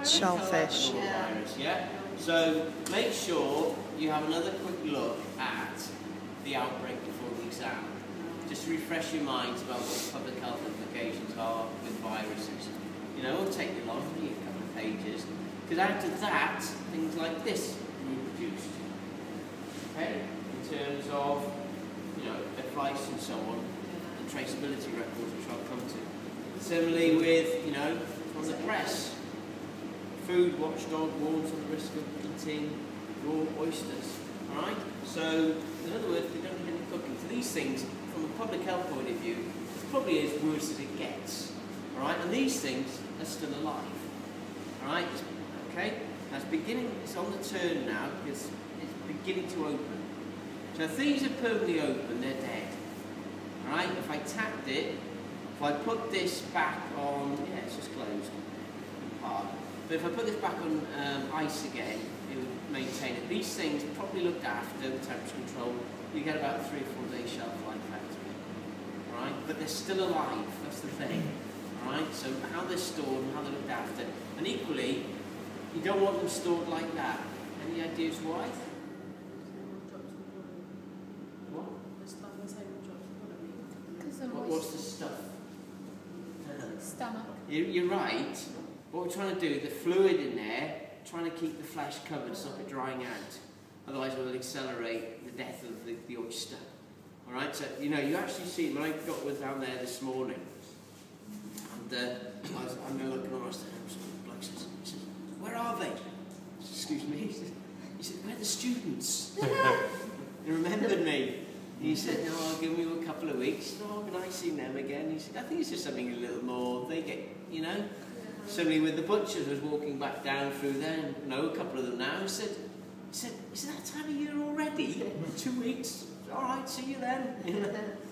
Shellfish. Virus, yeah? So make sure you have another quick look at the outbreak before the exam. Just to refresh your minds about what public health implications are with viruses. You know, it won't take you long, only a couple of pages. Because out of that, things like this will be produced. Okay? In terms of, you know, advice and so on, and traceability records, which I'll come to. Similarly with, you know, from the press. Food watchdog warns on the risk of eating raw oysters. Alright? So, in other words, we don't need any cooking. So these things, from a public health point of view, it's probably as worse as it gets. Alright? And these things are still alive. Alright? Okay? That's beginning, it's on the turn now because it's beginning to open. So if these are permanently open, they're dead. Alright? If I tapped it, if I put this back on, yeah, it's just closed. Hard. But if I put this back on ice again, it would maintain it. These things, properly looked after, the temperature control, you get about 3 or 4 days shelf life out of it. Alright? But they're still alive, that's the thing. Alright? So how they're stored and how they're looked after. And equally, you don't want them stored like that. Any ideas why? What? What's the stuff? Stomach. You're right. What we're trying to do, the fluid in there, trying to keep the flesh covered, stop it drying out. Otherwise it will accelerate the death of the oyster. Alright, so you know, you actually see, when I was down there this morning, and I'm looking on, the bloke says, where are they? Excuse me. He said, where are the students? He remembered me. He said, no, I'll give you a couple of weeks. No, when I see them again, he said, I think it's just something a little more, they get, you know. Similarly with the butchers, I was walking back down through there, and know a couple of them now, he said, is it that time of year already? 2 weeks? Alright, see you then.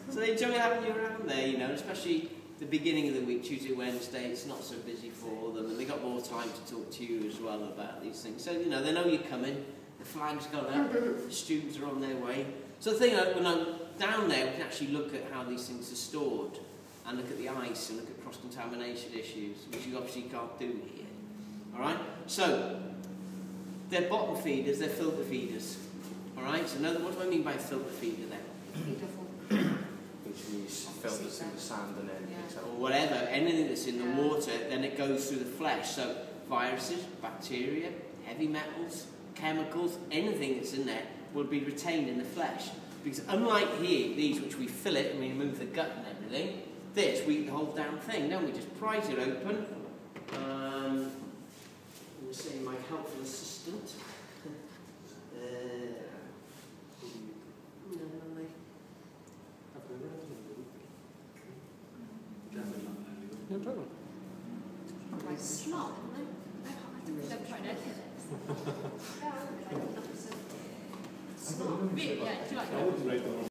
So they enjoy having you around there, you know, especially the beginning of the week, Tuesday, Wednesday, it's not so busy for them, and they got more time to talk to you as well about these things. So, you know, they know you're coming, the flag's gone up, the students are on their way. So the thing, when I'm down there, we can actually look at how these things are stored, and look at the ice, and look at cross-contamination issues, which you obviously can't do here. Alright? So, they're bottom feeders, they're filter feeders. Alright? So what do I mean by filter feeder then? Which means filters in the sand and then or whatever, anything that's in the water, then it goes through the flesh. So viruses, bacteria, heavy metals, chemicals, anything that's in there will be retained in the flesh. Because unlike here, these which we fill it and we remove the gut and everything, this we eat the whole damn thing, don't we? Just prise it open. I'm say my helpful assistant. No problem. Quite smart, isn't it? Don't try to Really, yeah, do you like that?